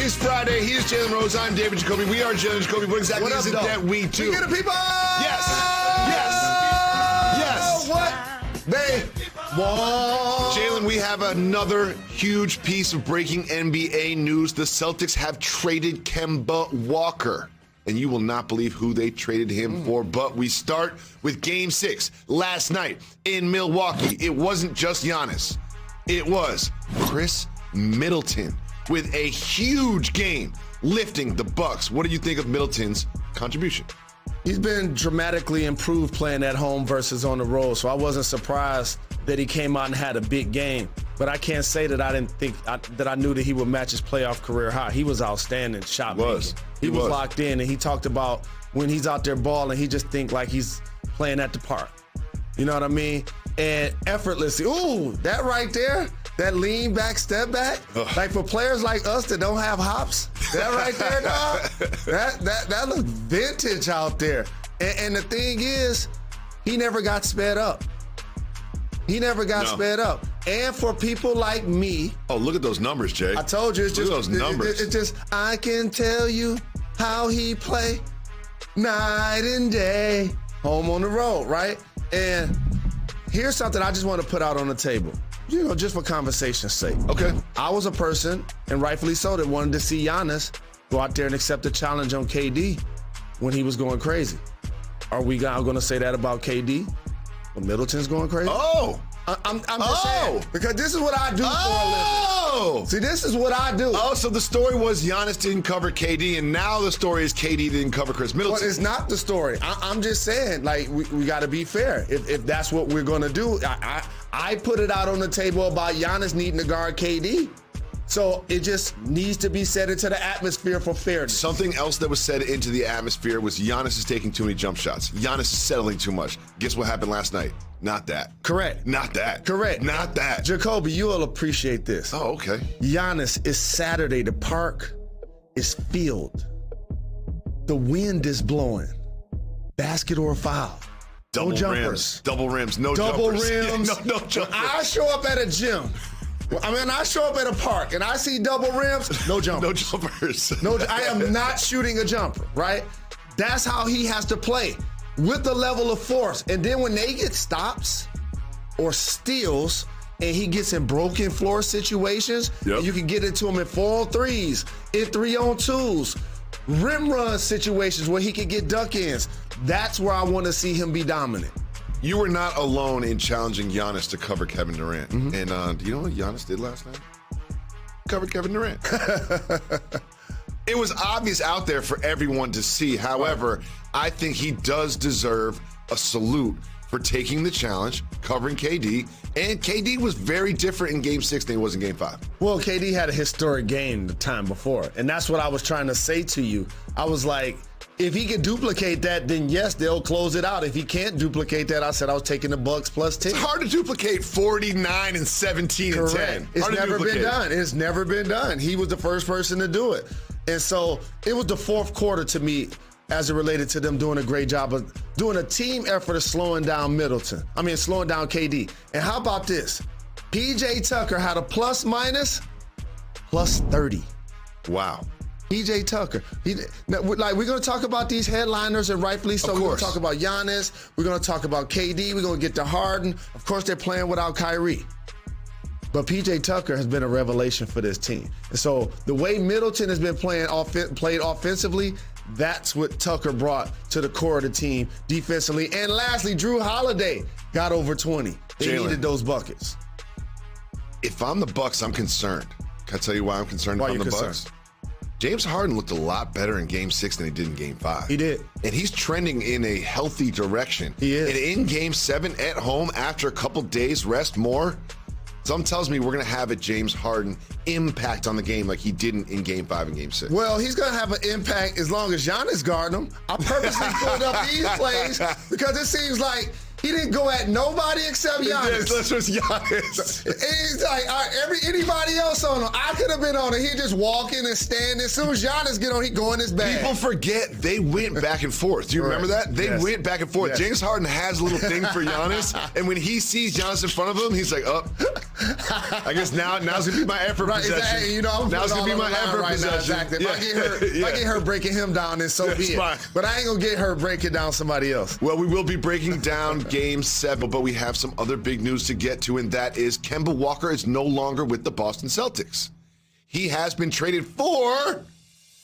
It's Friday. He is Jalen Rose. I'm David Jacoby. We are Jalen Jacoby. What exactly is it that we do? We get the people! Yes. What they want. Jalen, we have another huge piece of breaking NBA news. The Celtics have traded Kemba Walker. And you will not believe who they traded him for. But we start with Game 6 last night in Milwaukee. It wasn't just Giannis. It was Chris Middleton with a huge game lifting the Bucks. What do you think of Middleton's contribution? He's been dramatically improved playing at home versus on the road, so I wasn't surprised that he came out and had a big game. But I can't say that I knew that he would match his playoff career high. He was outstanding shot making. He was locked in, and he talked about when he's out there balling, he just think like he's playing at the park. You know what I mean? And effortlessly, ooh, that right there, that lean back, step back, like for players like us that don't have hops, that right there, dog, that looks vintage out there. And the thing is, he never got sped up. He never got sped up. And for people like me. Oh, look at those numbers, Jay. I told you, it's just those numbers. It's just, I can tell you how he play night and day, home on the road, right? And here's something I just want to put out on the table, you know, just for conversation's sake. Okay. I was a person, and rightfully so, that wanted to see Giannis go out there and accept the challenge on KD when he was going crazy. Are we going to say that about KD? When Middleton's going crazy? Oh! I'm just saying, because this is what I do for a living. See, this is what I do. Oh, so the story was Giannis didn't cover KD, and now the story is KD didn't cover Chris Middleton. Well, it's not the story. I'm just saying, like, we got to be fair. If that's what we're going to do, I put it out on the table about Giannis needing to guard KD. So it just needs to be set into the atmosphere for fairness. Something else that was said into the atmosphere was Giannis is taking too many jump shots. Giannis is settling too much. Guess what happened last night? Not that. Correct. Not that. Correct. Not that. Jacoby, you will appreciate this. Oh, okay. Giannis, is Saturday. The park is filled. The wind is blowing. Basket or foul. Double no jumpers. Rims. Double rims. No Double jumpers. rims. No jumpers. I show up at a gym. I show up at a park and I see double rims, no jumpers. No jumpers. No, I am not shooting a jumper, right? That's how he has to play, with the level of force. And then when they get stops or steals and he gets in broken floor situations, and you can get into him in 4-on-3s, in 3-on-2s, rim run situations where he can get duck-ins. That's where I want to see him be dominant. You were not alone in challenging Giannis to cover Kevin Durant. And do you know what Giannis did last night? Covered Kevin Durant. It was obvious out there for everyone to see. However, I think he does deserve a salute for taking the challenge, covering KD. And KD was very different in Game 6 than he was in Game 5. Well, KD had a historic game the time before. And that's what I was trying to say to you. I was like, if he can duplicate that, then yes, they'll close it out. If he can't duplicate that, I said I was taking the Bucks plus 10. It's hard to duplicate 49 and 17 and 10. It's never been done. It's never been done. He was the first person to do it. And so it was the fourth quarter to me as it related to them doing a great job of doing a team effort of slowing down slowing down KD. And how about this? PJ Tucker had a plus 30. Wow. PJ Tucker. We're going to talk about these headliners, and rightfully so. We're going to talk about Giannis. We're going to talk about KD. We're going to get to Harden. Of course, they're playing without Kyrie. But PJ Tucker has been a revelation for this team. And so the way Middleton has been played offensively, that's what Tucker brought to the core of the team defensively. And lastly, Drew Holiday got over 20. They needed those buckets. If I'm the Bucks, I'm concerned. Can I tell you why I'm concerned if I'm the Bucks? James Harden looked a lot better in Game 6 than he did in Game 5. He did. And he's trending in a healthy direction. He is. And in Game 7 at home, after a couple days rest more, something tells me we're going to have a James Harden impact on the game like he didn't in Game 5 and Game 6. Well, he's going to have an impact as long as Giannis guarding him. I purposely pulled up these plays because it seems like He didn't go at nobody except Giannis. That's just Giannis. It's like anybody else on him. I could have been on it. He just walking and standing. As soon as Giannis get on, he go in his bag. People forget they went back and forth. Do you remember that? They went back and forth. Yes. James Harden has a little thing for Giannis, and when he sees Giannis in front of him, he's like, "Oh, I guess now's gonna be my effort possession." Exactly. I'm now's gonna be my effort right possession. now. Exactly. If I get hurt breaking him down, then so be it. Fine. But I ain't gonna get hurt breaking down somebody else. Well, we will be breaking down Game 7, but we have some other big news to get to, and that is Kemba Walker is no longer with the Boston Celtics. He has been traded for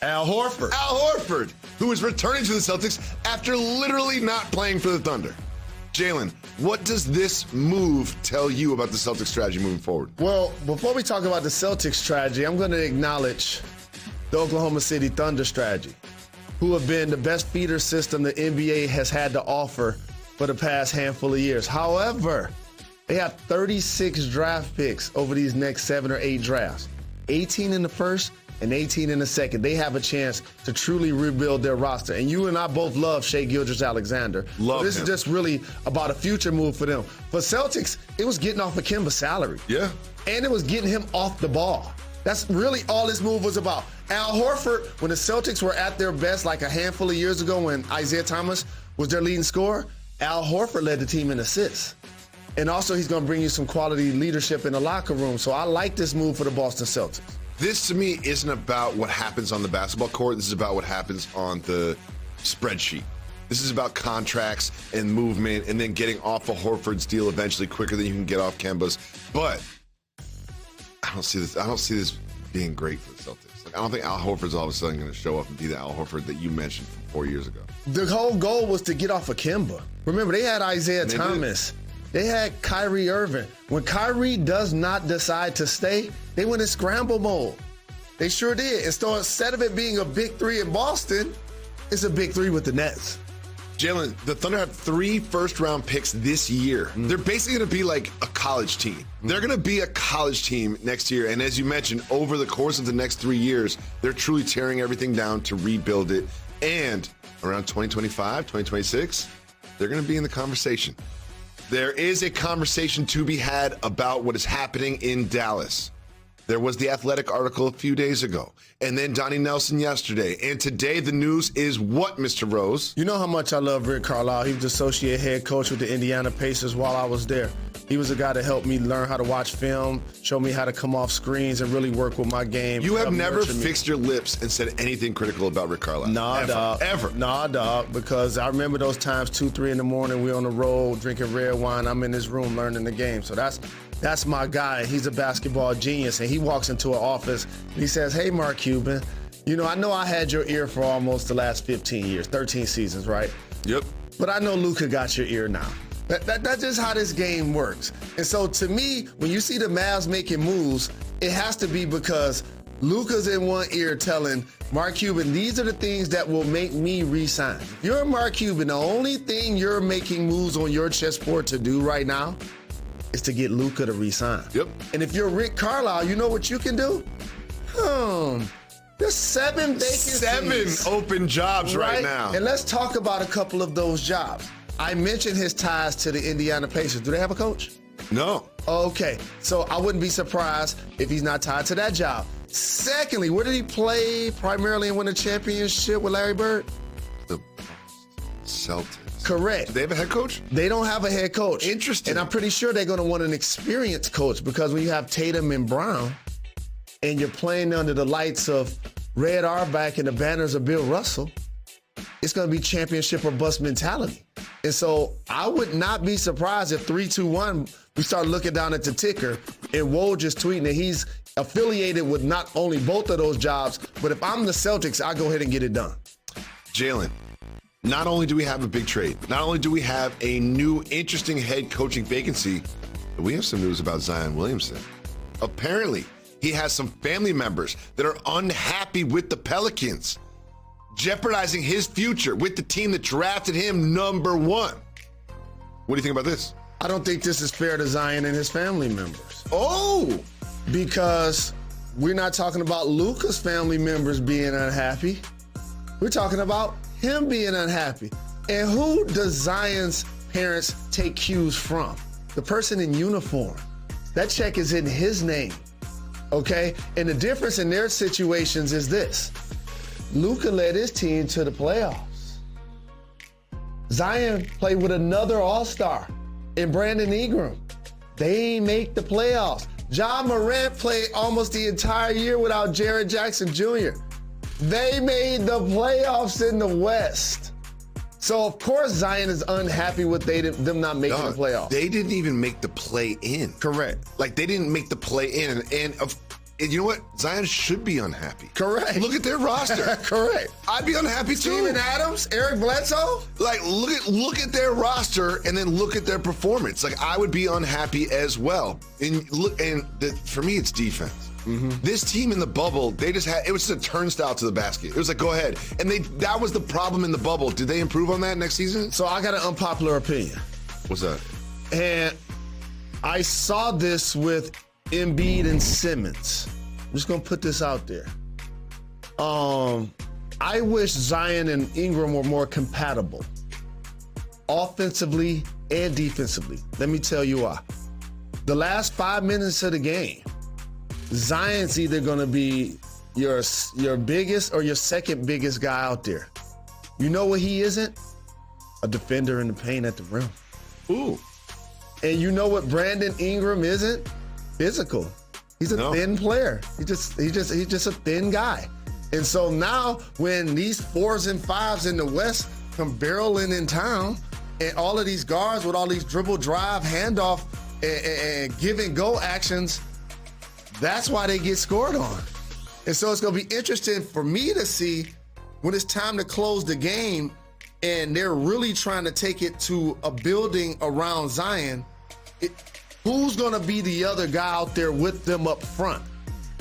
Al Horford, who is returning to the Celtics after literally not playing for the Thunder. Jalen, what does this move tell you about the Celtics strategy moving forward? Well, before we talk about the Celtics strategy, I'm going to acknowledge the Oklahoma City Thunder strategy, who have been the best feeder system the NBA has had to offer for the past handful of years. However, they have 36 draft picks over these next 7 or 8 drafts, 18 in the first and 18 in the second. They have a chance to truly rebuild their roster. And you and I both love Shai Gilgeous-Alexander. Love this him. is just really about a future move for them. For Celtics, it was getting off of Kemba's salary. Yeah. And it was getting him off the ball. That's really all this move was about. Al Horford, when the Celtics were at their best like a handful of years ago when Isaiah Thomas was their leading scorer, Al Horford led the team in assists. And also he's going to bring you some quality leadership in the locker room. So I like this move for the Boston Celtics. This, to me, isn't about what happens on the basketball court. This is about what happens on the spreadsheet. This is about contracts and movement and then getting off of Horford's deal eventually quicker than you can get off Kemba's. But I don't see this being great for the Celtics. Like, I don't think Al Horford's all of a sudden going to show up and be the Al Horford that you mentioned from 4 years ago. The whole goal was to get off of Kemba. Remember, they had Isaiah Thomas. They had Kyrie Irving. When Kyrie does not decide to stay, they went in scramble mode. They sure did. And so instead of it being a big 3 in Boston, it's a big 3 with the Nets. Jalen, the Thunder have 3 first-round picks this year. They're basically going to be like a college team. They're going to be a college team next year. And as you mentioned, over the course of the next 3 years, they're truly tearing everything down to rebuild it. And around 2025, 2026, they're going to be in the conversation. There is a conversation to be had about what is happening in Dallas. There was the Athletic article a few days ago, and then Donnie Nelson yesterday. And today the news is what, Mr. Rose? You know how much I love Rick Carlisle. He was the associate head coach with the Indiana Pacers while I was there. He was a guy to help me learn how to watch film, show me how to come off screens and really work with my game. You have never fixed your lips and said anything critical about Rick Carlisle. Nah, dog. Ever. Nah, dog, because I remember those times 2, 3 in the morning, we on the road drinking red wine. I'm in his room learning the game. So that's my guy. He's a basketball genius. And he walks into an office and he says, "Hey, Mark Cuban, you know, I know I had your ear for almost the last 15 years, 13 seasons, right? Yep. But I know Luka got your ear now." That's just how this game works. And so to me, when you see the Mavs making moves, it has to be because Luka's in one ear telling Mark Cuban, these are the things that will make me re-sign. You're Mark Cuban. The only thing you're making moves on your chessboard to do right now is to get Luka to re-sign. Yep. And if you're Rick Carlisle, you know what you can do? There's 7 vacancies. 7 open jobs right now. And let's talk about a couple of those jobs. I mentioned his ties to the Indiana Pacers. Do they have a coach? No. Okay, so I wouldn't be surprised if he's not tied to that job. Secondly, where did he play primarily and win a championship with Larry Bird? The Celtics. Correct. Do they have a head coach? They don't have a head coach. Interesting. And I'm pretty sure they're going to want an experienced coach because when you have Tatum and Brown and you're playing under the lights of Red Auerbach and the banners of Bill Russell, it's going to be championship or bust mentality. And so I would not be surprised if 3-2-1, we start looking down at the ticker and Woj just tweeting that he's affiliated with not only both of those jobs, but if I'm the Celtics, I'll go ahead and get it done. Jalen, not only do we have a big trade, not only do we have a new interesting head coaching vacancy, but we have some news about Zion Williamson. Apparently, he has some family members that are unhappy with the Pelicans, jeopardizing his future with the team that drafted him number 1. What do you think about this? I don't think this is fair to Zion and his family members. Oh! Because we're not talking about Luka's family members being unhappy. We're talking about him being unhappy. And who does Zion's parents take cues from. The person in uniform, that check is in his name, okay? And the difference in their situations is this. Luka led his team to the playoffs. Zion played with another all-star in Brandon Ingram. They ain't make the playoffs. Ja Morant played almost the entire year without Jaren Jackson Jr. They made the playoffs in the West. So, of course, Zion is unhappy with them not making the playoffs. They didn't even make the play-in. Correct. Like, they didn't make the play-in. And you know what? Zion should be unhappy. Correct. Look at their roster. Correct. I'd be unhappy too. Steven Adams, Eric Bledsoe. Like, look at their roster and then look at their performance. Like, I would be unhappy as well. For me, it's defense. Mm-hmm. This team in the bubble, it was just a turnstile to the basket. It was like, go ahead. And that was the problem in the bubble. Did they improve on that next season? So I got an unpopular opinion. What's that? And I saw this with Embiid and Simmons. I'm just gonna put this out there. I wish Zion and Ingram were more compatible, offensively and defensively. Let me tell you why. The last 5 minutes of the game, Zion's either gonna be your biggest or your second biggest guy out there. You know what he isn't? A defender in the paint at the rim. Ooh. And you know what Brandon Ingram isn't? Physical. He's a thin player. He's just a thin guy. And so now when these 4s and 5s in the West come barreling in town, and all of these guards with all these dribble, drive, handoff, and give and go actions, that's why they get scored on. And so it's going to be interesting for me to see when it's time to close the game and they're really trying to take it to a building around Zion. Who's going to be the other guy out there with them up front?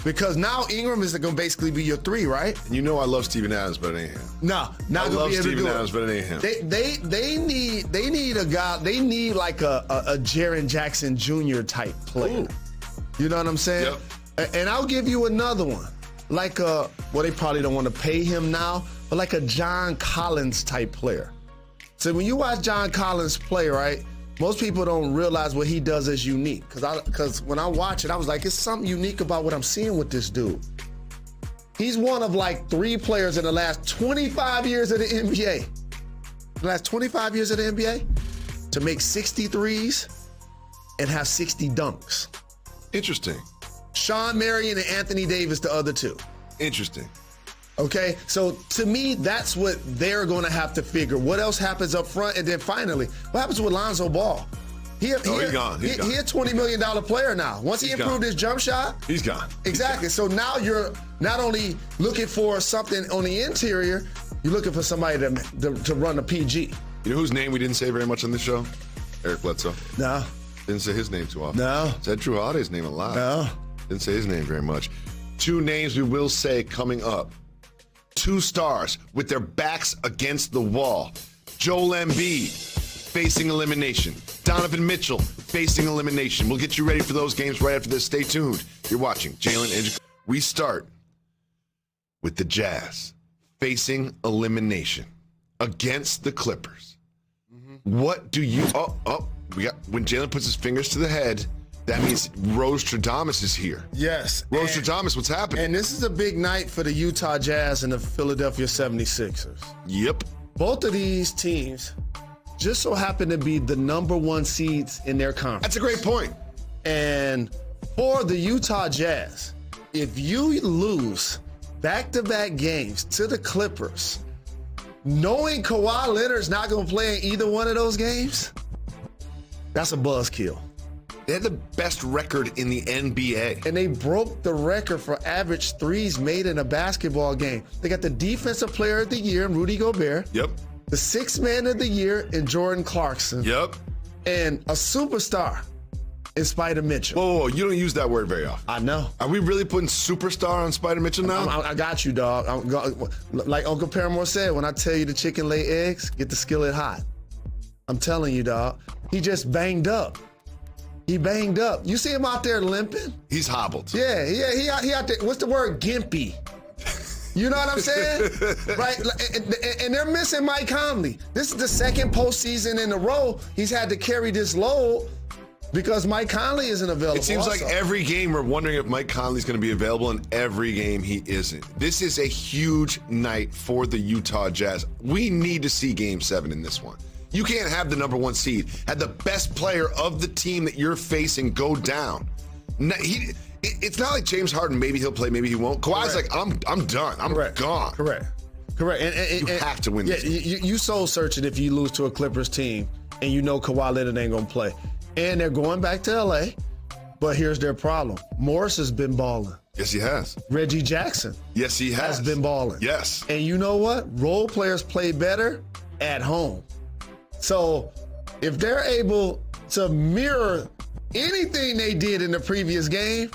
Because now Ingram is going to basically be your 3, right? And you know I love Steven Adams, but it ain't him. No, not going to be able to do it. I love Steven Adams, but it ain't him. They need a guy. They need like a Jaren Jackson Jr. type player. Ooh. You know what I'm saying? Yep. And I'll give you another one. Like they probably don't want to pay him now, but like a John Collins type player. So when you watch John Collins play, right? Most people don't realize what he does is unique. Because when I watch it, I was like, it's something unique about what I'm seeing with this dude. He's one of like 3 players in the last 25 years of the NBA. The last 25 years of the NBA to make 63s and have 60 dunks. Interesting. Sean Marion and Anthony Davis, the other 2. Interesting. Okay, so to me, that's what they're going to have to figure. What else happens up front? And then finally, what happens with Lonzo Ball? He's gone. He's a $20 million player now. Once he improved his jump shot, he's gone. Exactly. So now you're not only looking for something on the interior, you're looking for somebody to run a PG. You know whose name we didn't say very much on this show? Eric Bledsoe. No. Didn't say his name too often. No. Said Drew Holiday's name a lot. No. Didn't say his name very much. 2 names we will say coming up. 2 stars with their backs against the wall. Joel Embiid facing elimination. Donovan Mitchell facing elimination. We'll get you ready for those games right after this. Stay tuned. You're watching Jalen and Jacoby. We start with the Jazz facing elimination against the Clippers. Mm-hmm. What do you... we got when Jalen puts his fingers to the head, that means Rostradamus is here. Yes. Rostradamus, what's happening? And this is a big night for the Utah Jazz and the Philadelphia 76ers. Yep. Both of these teams just so happen to be the number 1 seeds in their conference. That's a great point. And for the Utah Jazz, if you lose back-to-back games to the Clippers, knowing Kawhi Leonard's not going to play in either one of those games, that's a buzzkill. They had the best record in the NBA. And they broke the record for average 3s made in a basketball game. They got the Defensive Player of the Year in Rudy Gobert. Yep. The 6th Man of the Year in Jordan Clarkson. Yep. And a superstar in Spider Mitchell. Whoa, you don't use that word very often. I know. Are we really putting superstar on Spider Mitchell now? I got you, dog. Like Uncle Paramore said, when I tell you the chicken lay eggs, get the skillet hot. I'm telling you, dog. He just banged up. He banged up. You see him out there limping? He's hobbled. Yeah, he out there. What's the word? Gimpy. You know what I'm saying? Right? And they're missing Mike Conley. This is the second postseason in a row he's had to carry this load because Mike Conley isn't available. It seems also. like every game we're wondering if Mike Conley's going to be available, and every game he isn't. This is a huge night for the Utah Jazz. We need to see Game 7 in this one. You can't have the number 1 seed, have the best player of the team that you're facing go down. It's not like James Harden, maybe he'll play, maybe he won't. Kawhi's like, I'm done. I'm gone. Correct. And you have to win this game. You soul searching if you lose to a Clippers team and you know Kawhi Leonard ain't going to play. And they're going back to L.A., but here's their problem. Morris has been balling. Yes, he has. Reggie Jackson. Yes, he has. Been balling. Yes. And you know what? Role players play better at home. So if they're able to mirror anything they did in the previous game,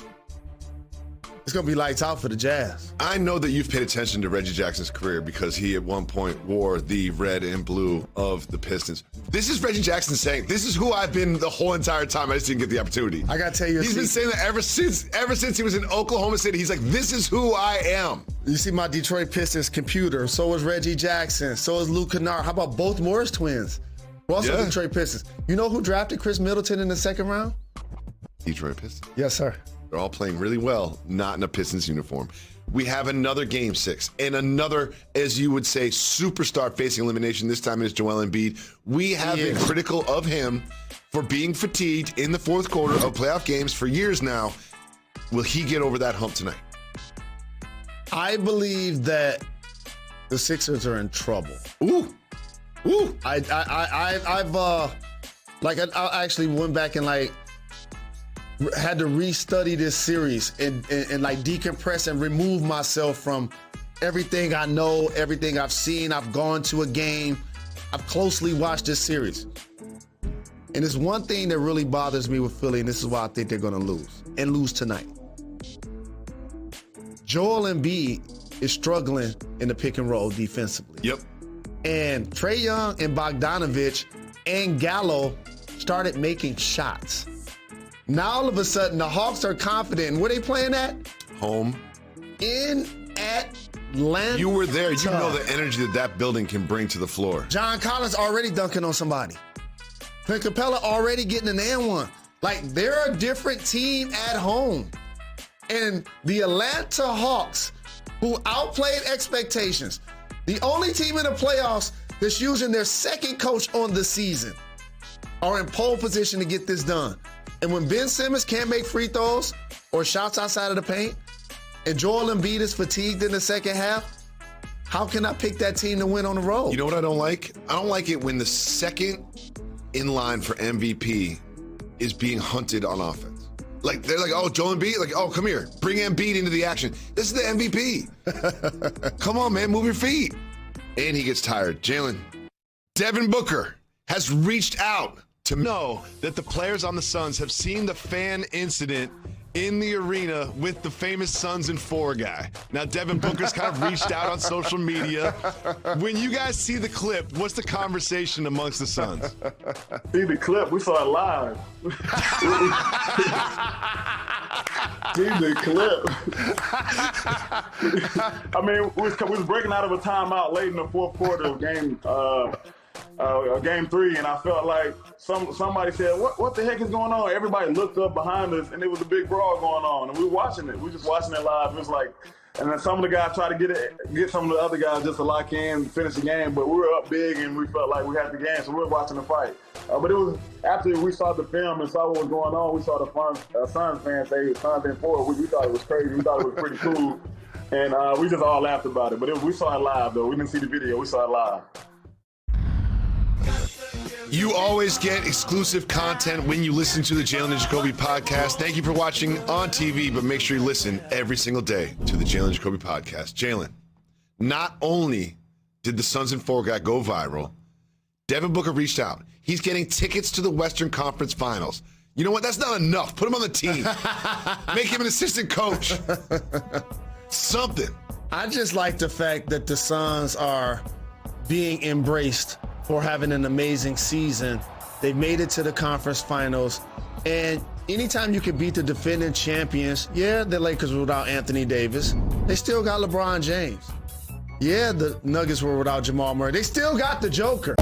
it's going to be lights out for the Jazz. I know that you've paid attention to Reggie Jackson's career because he at one point wore the red and blue of the Pistons. This is Reggie Jackson saying, this is who I've been the whole entire time. I just didn't get the opportunity. I got to tell you, he's been saying that ever since he was in Oklahoma City. He's like, this is who I am. You see my Detroit Pistons computer. So is Reggie Jackson. So is Luke Kennard. How about both Morris twins? We're also Detroit Pistons. You know who drafted Chris Middleton in the second round? Detroit Pistons. Yes, sir. They're all playing really well, not in a Pistons uniform. We have another Game 6 and another, as you would say, superstar facing elimination. This time it is Joel Embiid. We have been critical of him for being fatigued in the fourth quarter of playoff games for years now. Will he get over that hump tonight? I believe that the Sixers are in trouble. Ooh. I actually went back and had to restudy this series and decompress and remove myself from everything I know, everything I've seen. I've gone to a game. I've closely watched this series. And there's one thing that really bothers me with Philly, and this is why I think they're going to lose, and lose tonight. Joel Embiid is struggling in the pick and roll defensively. Yep. And Trae Young and Bogdanovich and Gallo started making shots. Now all of a sudden the Hawks are confident. Where they playing at? Home. In Atlanta. You were there. You know the energy that building can bring to the floor. John Collins already dunking on somebody. Clint Capella already getting an and one. Like, they're a different team at home. And the Atlanta Hawks, who outplayed expectations, the only team in the playoffs that's using their second coach on the season, are in pole position to get this done. And when Ben Simmons can't make free throws or shots outside of the paint, and Joel Embiid is fatigued in the second half, how can I pick that team to win on the road? You know what I don't like? I don't like it when the second in line for MVP is being hunted on offense. Like, they're like, oh, Joel Embiid? Like, oh, come here. Bring Embiid into the action. This is the MVP. Come on, man. Move your feet. And he gets tired. Jalen, Devin Booker has reached out to know that the players on the Suns have seen the fan incident in the arena with the famous Suns and 4 guy. Now, Devin Booker's kind of reached out on social media. When you guys see the clip, what's the conversation amongst the Suns? See the clip? We saw it live. See the clip. I mean, we was breaking out of a timeout late in the fourth quarter of game 3, and I felt like somebody said, what the heck is going on? Everybody looked up behind us, and there was a big brawl going on, and we were watching it. We were just watching it live. It was like, and then some of the guys tried to get some of the other guys just to lock in, finish the game, but we were up big, and we felt like we had the game, so we were watching the fight. But it was after we saw the film and saw what was going on, we saw the Suns fans say Suns and 4. We thought it was crazy. We thought it was pretty cool, and we just all laughed about it. But we saw it live, though. We didn't see the video. We saw it live. You always get exclusive content when you listen to the Jalen Jacoby podcast. Thank you for watching on TV, but make sure you listen every single day to the Jalen Jacoby podcast. Jalen, not only did the Suns and 4 guy go viral, Devin Booker reached out. He's getting tickets to the Western Conference Finals. You know what? That's not enough. Put him on the team. Make him an assistant coach. Something. I just like the fact that the Suns are being embraced for having an amazing season. They've made it to the conference finals. And anytime you can beat the defending champions, the Lakers without Anthony Davis, they still got LeBron James. Yeah, the Nuggets were without Jamal Murray. They still got the Joker.